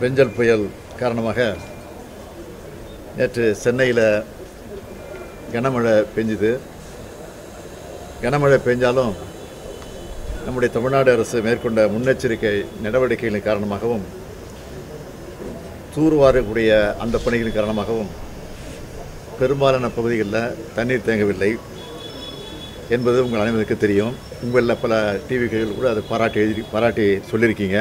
பெஞ்சல் புயல் காரணமாக நேற்று சென்னையில் கனமழை பெஞ்சுது. கனமழை பெஞ்சாலும் நம்முடைய தமிழ்நாடு அரசு மேற்கொண்ட முன்னெச்சரிக்கை நடவடிக்கைகளின் காரணமாகவும் தூர்வாரக்கூடிய அந்த பணிகளின் காரணமாகவும் பெரும்பாலான பகுதிகளில் தண்ணீர் தேங்கவில்லை என்பது உங்கள் அனைவருக்கு தெரியும். உங்களில் பல டிவிகள் கூட அதை பாராட்டி சொல்லியிருக்கீங்க.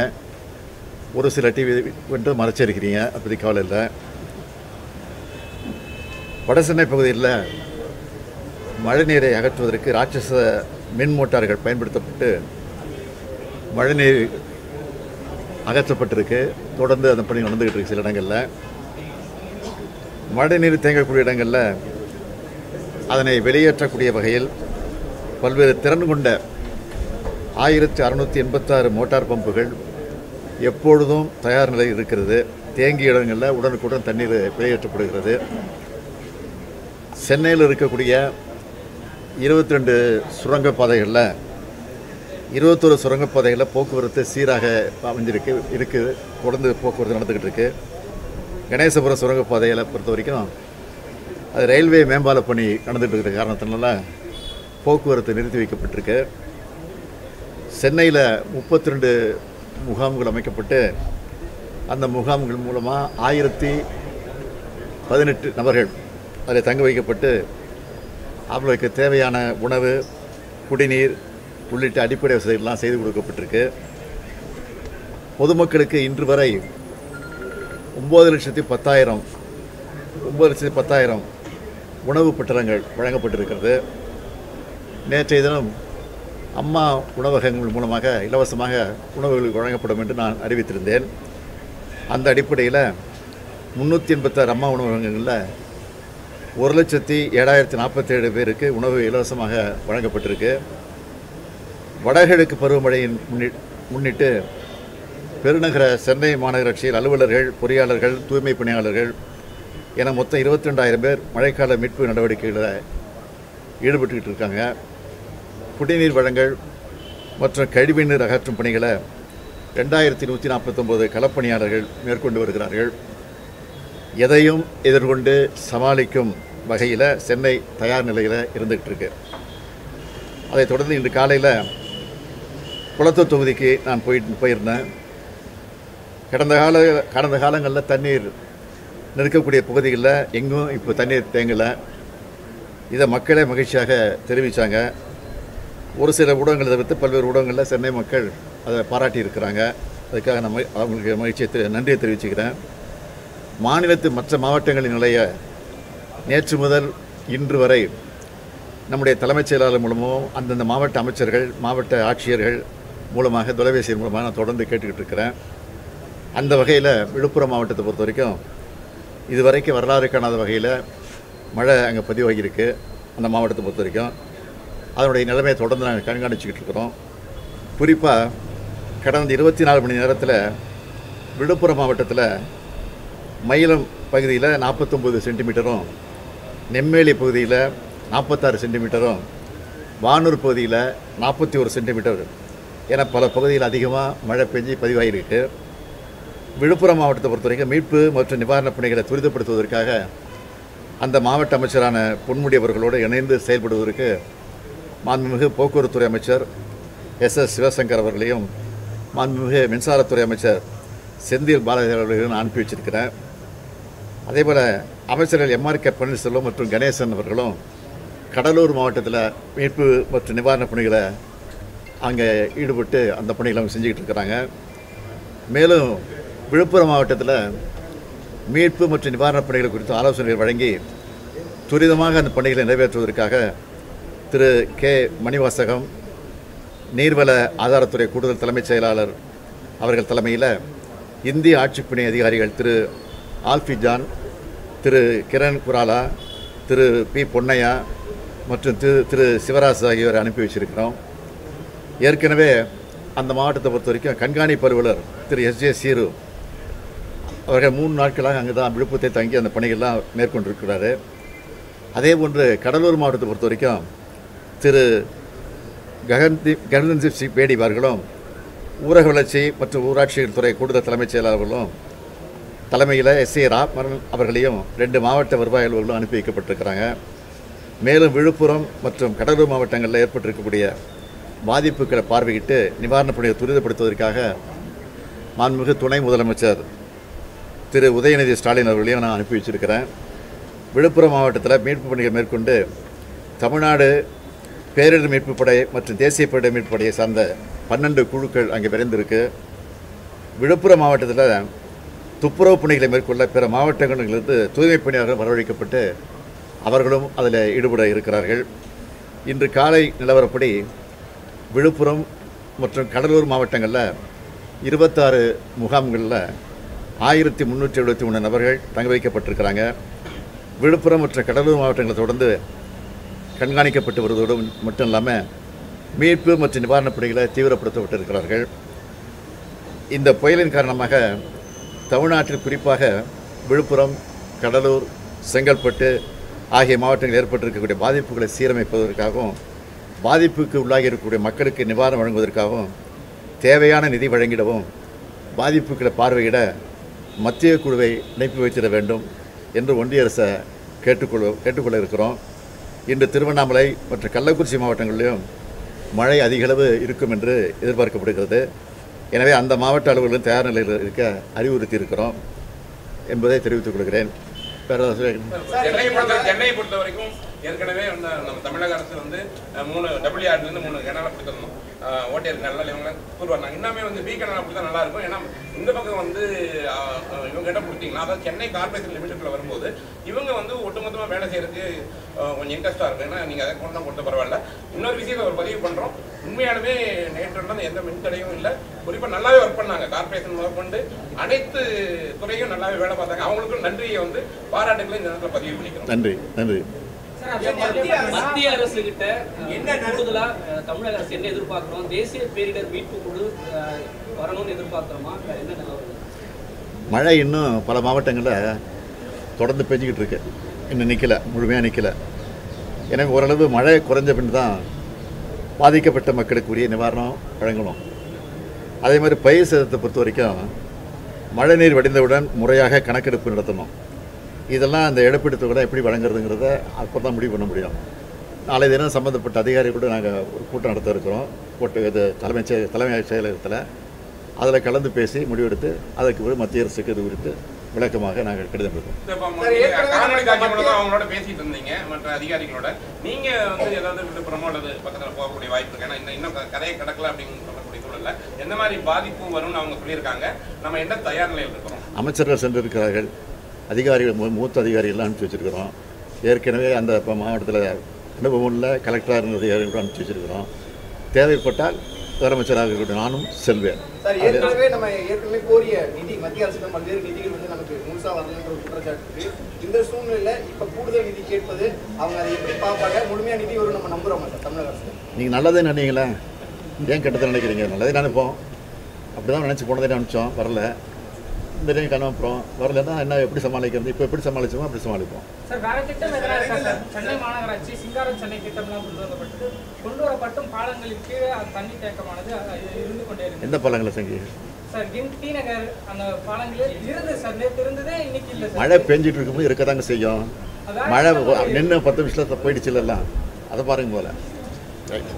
ஒரு சில டிவி வந்து மறைச்சிருக்கிறீங்க, அப்படி கவலை இல்லை. வடசென்னை பகுதியில் மழைநீரை அகற்றுவதற்கு ராட்சச மின் மோட்டார்கள் பயன்படுத்தப்பட்டு மழைநீர் அகற்றப்பட்டிருக்கு. தொடர்ந்து அந்த பணி நடந்துகிட்டு இருக்கு. சில இடங்களில் மழைநீர் தேங்கக்கூடிய இடங்களில் அதனை வெளியேற்றக்கூடிய வகையில் பல்வேறு திறன் கொண்ட 1686 மோட்டார் பம்புகள் எப்பொழுதும் தயார் நிலையில் இருக்கிறது. தேங்கிய இடங்களில் உடனுக்குடன் தண்ணீர் வெளியேற்றப்படுகிறது. சென்னையில் இருக்கக்கூடிய 22 சுரங்கப்பாதைகளில் 21 சுரங்கப்பாதைகளில் போக்குவரத்து சீராக இருக்குது. தொடர்ந்து போக்குவரத்து நடந்துக்கிட்டு இருக்குது. கணேசபுரம் சுரங்கப்பாதையில் பொறுத்த வரைக்கும் அது ரயில்வே மேம்பால பணி நடந்துகிட்டு இருக்கிற காரணத்தினால போக்குவரத்து நிறுத்தி வைக்கப்பட்டிருக்கு. சென்னையில் 32 முகாம்கள் அமைக்கப்பட்டு அந்த முகாம்கள் மூலமாக 1018 நபர்கள் அதில் தங்க வைக்கப்பட்டு அவர்களுக்கு தேவையான உணவு, குடிநீர் உள்ளிட்ட அடிப்படை வசதிகள்லாம் செய்து கொடுக்கப்பட்டிருக்கு. பொதுமக்களுக்கு இன்று வரை 9,10,000 உணவு பட்டரங்கள் வழங்கப்பட்டிருக்கிறது. நேற்றைய தினம் அம்மா உணவகங்கள் மூலமாக இலவசமாக உணவுகள் வழங்கப்படும் என்று நான் அறிவித்திருந்தேன். அந்த அடிப்படையில் 386 அம்மா உணவகங்களில் 1,07,047 பேருக்கு உணவு இலவசமாக வழங்கப்பட்டிருக்கு. வடகிழக்கு பருவமழையின் முன்னிட்டு பெருநகர சென்னை மாநகராட்சியில் அலுவலர்கள், பொறியாளர்கள், தூய்மை பணியாளர்கள் என மொத்தம் 22,000 பேர் மழைக்கால மீட்பு நடவடிக்கைகளில் ஈடுபட்டுக்கிட்டு இருக்காங்க. குடிநீர் வழங்கல் மற்றும் கழிவுநீர் அகற்றும் பணிகளை 2149 களப்பணியாளர்கள் மேற்கொண்டு வருகிறார்கள். எதையும் எதிர்கொண்டு சமாளிக்கும் வகையில் சென்னை தயார் நிலையில் இருந்துகிட்டு இருக்கு. அதைத் தொடர்ந்து இன்று காலையில் குளத்தூர் தொகுதிக்கு நான் போயிருந்தேன். கடந்த காலங்களில் தண்ணீர் நிற்கக்கூடிய பகுதிகளில் எங்கும் இப்போ தண்ணீர் தேங்கலை. இதை மக்களே மகிழ்ச்சியாக தெரிவித்தாங்க. ஒரு சில ஊடகங்களை தவிர்த்து பல்வேறு ஊடகங்களில் சென்னை மக்கள் அதை பாராட்டி இருக்கிறாங்க. அதுக்காக நம்ம அவங்களுக்கு நன்றியை தெரிவிச்சுக்கிறேன். மாநிலத்து மற்ற மாவட்டங்களின் நிலையை நேற்று முதல் இன்று வரை நம்முடைய தலைமைச் செயலாளர் மூலமும் அந்தந்த மாவட்ட அமைச்சர்கள், மாவட்ட ஆட்சியர்கள் மூலமாக, தொலைபேசி மூலமாக நான் தொடர்ந்து கேட்டுக்கிட்டு இருக்கிறேன். அந்த வகையில் விழுப்புரம் மாவட்டத்தை பொறுத்த வரைக்கும் இதுவரைக்கும் வரலாறு காணாத வகையில் மழை அங்கே பதிவாகியிருக்கு. அந்த மாவட்டத்தை பொறுத்த வரைக்கும் அதனுடைய நிலைமையை தொடர்ந்து நாங்கள் கண்காணிச்சிக்கிட்டு இருக்கிறோம். குறிப்பாக கடந்த 24 மணி நேரத்தில் விழுப்புரம் மாவட்டத்தில் மயிலம் பகுதியில் 49 சென்டிமீட்டரும், நெம்மேலி பகுதியில் 46 சென்டிமீட்டரும், வானூர் பகுதியில் 41 சென்டிமீட்டர் என பல பகுதியில் அதிகமாக மழை பெஞ்சு பதிவாகியிருக்கு. விழுப்புரம் மாவட்டத்தை பொறுத்த வரைக்கும் மீட்பு மற்றும் நிவாரணப் பணிகளை துரிதப்படுத்துவதற்காக அந்த மாவட்ட அமைச்சரான பொன்முடி அவர்களோடு இணைந்து செயல்படுவதற்கு மாண்புமிகு போக்குவரத்துறை அமைச்சர் எஸ்.எஸ். சிவசங்கர் அவர்களையும் மாண்புமிகு மின்சாரத்துறை அமைச்சர் செந்தில் பாலாஜி அவர்களையும் நான் அனுப்பி வச்சிருக்கிறேன். அதேபோல் அமைச்சர்கள் எம்.ஆர்.கே. பன்னீர்செல்வம் மற்றும் கணேசன் அவர்களும் கடலூர் மாவட்டத்தில் மீட்பு மற்றும் நிவாரணப் பணிகளை அங்கே ஈடுபட்டு அந்த பணிகளை அவங்க செஞ்சுக்கிட்டு இருக்கிறாங்க. மேலும் விழுப்புரம் மாவட்டத்தில் மீட்பு மற்றும் நிவாரணப் பணிகள் குறித்து ஆலோசனைகள் வழங்கி துரிதமாக அந்த பணிகளை நிறைவேற்றுவதற்காக திரு கே. மணிவாசகம், நீர்வள ஆதாரத்துறை கூடுதல் தலைமைச் செயலாளர் அவர்கள் தலைமையில் இந்திய ஆட்சிப்பணி அதிகாரிகள் திரு ஆல்ஃபி ஜான், திரு கிரண் குராலா, திரு பி. பொன்னையா மற்றும் திரு சிவராஜ் ஆகியோரை அனுப்பி வச்சிருக்கிறோம். ஏற்கனவே அந்த மாவட்டத்தை பொறுத்த வரைக்கும் கண்காணிப்பு அலுவலர் திரு எஸ்.ஜே. சீரு அவர்கள் 3 நாட்களாக அங்கே தான் விழுப்புரத்தை தங்கி அந்த பணிகள்லாம் மேற்கொண்டிருக்கிறாரு. அதே போன்று கடலூர் மாவட்டத்தை பொறுத்த வரைக்கும் திரு ககன்தீப் சிங் பேடி அவர்களும் ஊரக வளர்ச்சி மற்றும் ஊராட்சிகள் துறை கூடுதல் தலைமைச் செயலாளர்களும் தலைமையில் எஸ்ஏ ராமன் அவர்களையும் 2 மாவட்ட வருவாய் அலுவலர்களும் அனுப்பி வைக்கப்பட்டிருக்கிறாங்க. மேலும் விழுப்புரம் மற்றும் கடலூர் மாவட்டங்களில் ஏற்பட்டிருக்கக்கூடிய பாதிப்புகளை பார்வையிட்டு நிவாரணப் பணியை துரிதப்படுத்துவதற்காக மாண்புமிகு துணை முதலமைச்சர் திரு உதயநிதி ஸ்டாலின் அவர்களையும் நான் அனுப்பி வச்சிருக்கிறேன். விழுப்புரம் மாவட்டத்தில் மீட்பு பணிகள் மேற்கொண்டு தமிழ்நாடு பேரிடர் மீட்பு படை மற்றும் தேசிய பேரிடர் மீட்பு படையை சார்ந்த 12 குழுக்கள் அங்கே விரைந்திருக்கு. விழுப்புரம் மாவட்டத்தில் துப்புரவு பணிகளை மேற்கொள்ள பிற மாவட்டங்களிலிருந்து தூய்மைப் பணியாளர்கள் வரவழைக்கப்பட்டு அவர்களும் அதில் ஈடுபட இருக்கிறார்கள். இன்று காலை நிலவரப்படி விழுப்புரம் மற்றும் கடலூர் மாவட்டங்களில் 26 முகாம்களில் 1373 நபர்கள் தங்க வைக்கப்பட்டிருக்கிறாங்க. விழுப்புரம் மற்றும் கடலூர் மாவட்டங்களை தொடர்ந்து கண்காணிக்கப்பட்டு வருவதோடு மட்டும் இல்லாமல் மீட்பு மற்றும் நிவாரணப் பணிகளை தீவிரப்படுத்தப்பட்டிருக்கிறார்கள். இந்த புயலின் காரணமாக தமிழ்நாட்டில் குறிப்பாக விழுப்புரம், கடலூர், செங்கல்பட்டு ஆகிய மாவட்டங்களில் ஏற்பட்டிருக்கக்கூடிய பாதிப்புகளை சீரமைப்பதற்காகவும் பாதிப்புக்கு உள்ளாகி இருக்கக்கூடிய மக்களுக்கு நிவாரணம் வழங்குவதற்காகவும் தேவையான நிதி வழங்கிடவும் பாதிப்புகளை பார்வையிட மத்திய குழுவை இணைப்பு வைத்திட வேண்டும் என்று ஒன்றிய அரசை கேட்டுக்கொள்ள இருக்கிறோம். இன்று திருவண்ணாமலை மற்றும் கள்ளக்குறிச்சி மாவட்டங்களிலும் மழை அதிகளவு இருக்கும் என்று எதிர்பார்க்கப்படுகிறது. எனவே அந்த மாவட்ட அலுவலர்களும் தயார் நிலையில் இருக்க அறிவுறுத்தி இருக்கிறோம் என்பதை தெரிவித்துக் கொள்கிறேன். சென்னையை பொறுத்த வரைக்கும் ஏற்கனவே நம்ம தமிழக அரசு 3 WRலேருந்து 3 கெனாலை கொடுத்துருந்தோம். ஓட்டியர் கனல் இவங்க கூறுவாங்க. இன்னுமே பி கனல் கொடுத்தா நல்லா இருக்கும். ஏன்னா இந்த பக்கம் இவங்க கிட்ட கொடுத்தீங்கன்னா, அதாவது சென்னை கார்பரேஷன் லிமிட்டுக்குள்ள வரும்போது இவங்க ஒட்டுமொத்தமாக வேலை செய்யறதுக்கு கொஞ்சம் இன்ட்ரெஸ்டாக இருக்கும். ஏன்னா நீங்கள் அதை கொண்டு கொடுத்த பரவாயில்ல. இன்னொரு விஷயத்தை ஒரு பதிவு பண்ணுறோம். உண்மையாலுமே நேற்று எந்த மின்தடையும் இல்லை. குறிப்பாக நல்லாவே ஒர்க் பண்ணாங்க. கார்பரேஷன் முதற்கொண்டு அனைத்து துறையும் நல்லாவே வேலை பார்த்தாங்க. அவங்களுக்கும் நன்றியை பாராட்டுகளை இந்த நேரத்தில் பதிவு பண்ணிக்கிறோம். நன்றி நன்றி. மத்திய அரசு கிட்ட என்ன கூடுதலா தமிழக அரசு என்ன எதிர்பார்க்கிறோம்? தேசிய பேரிடர் மீட்பு குழு வரணும்னு எதிர்பார்க்கிறோமா? என்ன நிலவரம்? மழை இன்னும் பல மாவட்டங்களில் தொடர்ந்து பெஞ்சிக்கிட்டு இருக்கு. இன்னும் நிற்கலை, முழுமையாக நிற்கலை. எனவே ஓரளவு மழை குறைஞ்ச பின் தான் பாதிக்கப்பட்ட மக்களுக்கு உரிய நிவாரணம் வழங்கணும். அதே மாதிரி பயிர் சேதத்தை பொறுத்த வரைக்கும் மழைநீர் வடிந்தவுடன் முறையாக கணக்கெடுப்பு நடத்தணும். இதெல்லாம் அந்த இழப்பீடு தொகை எப்படி வழங்குறதுங்கிறத அப்போ தான் முடிவு பண்ண முடியும். நாளை தினம் சம்மந்தப்பட்ட அதிகாரிகளோடு நாங்கள் ஒரு கூட்டம் நடத்த இருக்கிறோம். இது தலைமை செயலகத்தில் அதில் கலந்து பேசி முடிவெடுத்து அதற்கு மத்திய அரசுக்கு இது குறித்து விளக்கமாக நாங்கள் கடிதம் கொடுத்தோம். அவங்களோட பேசிட்டு இருந்தீங்க மற்ற அதிகாரிகளோட. நீங்கள் ஏதாவது விழுப்புரமோ அல்லது பக்கத்தில் போகக்கூடிய வாய்ப்பு இருக்கு? ஏன்னா இன்னும் கதையை கடக்கல அப்படின்னு சொல்லக்கூடிய சூழல்ல எந்த மாதிரி பாதிப்பு வரும்னு அவங்க சொல்லியிருக்காங்க. நம்ம என்ன தயார் நிலையில் இருக்கிறோம்? அமைச்சர்கள் சென்றிருக்கிறார்கள். அதிகாரிகள், மூத்த அதிகாரிகள்லாம் அனுப்பிச்சி வச்சுருக்கிறோம். ஏற்கனவே அந்த மாவட்டத்தில் அனுபவம் உள்ள கலெக்டராக இருந்த அதிகாரிகளோடு அனுப்பிச்சி வச்சுருக்கிறோம். தேவைப்பட்டால் முதலமைச்சராக இருக்கக்கூடிய நானும் செல்வேன். ஏற்கனவே கோரிய நிதி மத்திய அரசிடம் பல்வேறு நிதிகள் நமக்கு முழுசா வரணுன்ற ஒரு குற்றச்சாட்டு. இந்த சூழ்நிலையில் இப்போ கூடுதல் நிதி கேட்பது அவங்க அதை எப்படி பார்ப்பாங்க? முழுமையாக நிதி வரும் நம்ம நம்புகிறோம் தமிழக அரசு. நீங்கள் நல்லதே நினைங்களா? ஏன் கெட்டதை நினைக்கிறீங்க? நல்லதே நினைப்போம். அப்படி தான் நினச்சி போனதே நினச்சோம். வரல. இந்த டைம் கணப்புறோம். வரலன்னா என்ன எப்படி சமாளிக்கிறது? இப்போ எப்படி சமாளிச்சோமோ அப்படி சமாளிப்போம். சார், வேற திட்டம் எதனா இருக்கா சார்? சென்னை மாநகராட்சி சிங்காரம் சென்னை திட்டம்லாம் கொண்டு வரப்பட்டும் பாலங்களின் கீழே தண்ணி தேக்கமானது இருந்து கொண்டே இருக்கு. எந்த பாலங்களை செஞ்சு சார்? டி நகர் அந்த பாலங்களே இருந்து சார், நேற்று இருந்ததே இன்னைக்கு இல்லை சார். மழை பெஞ்சிட்டு இருக்கும்போது இருக்கதாங்க செய்யும். மழை நின்று 10 நிமிஷத்தில் போயிடுச்சு இல்லைல்லாம். அதை பாருங்க போல. ரைட்.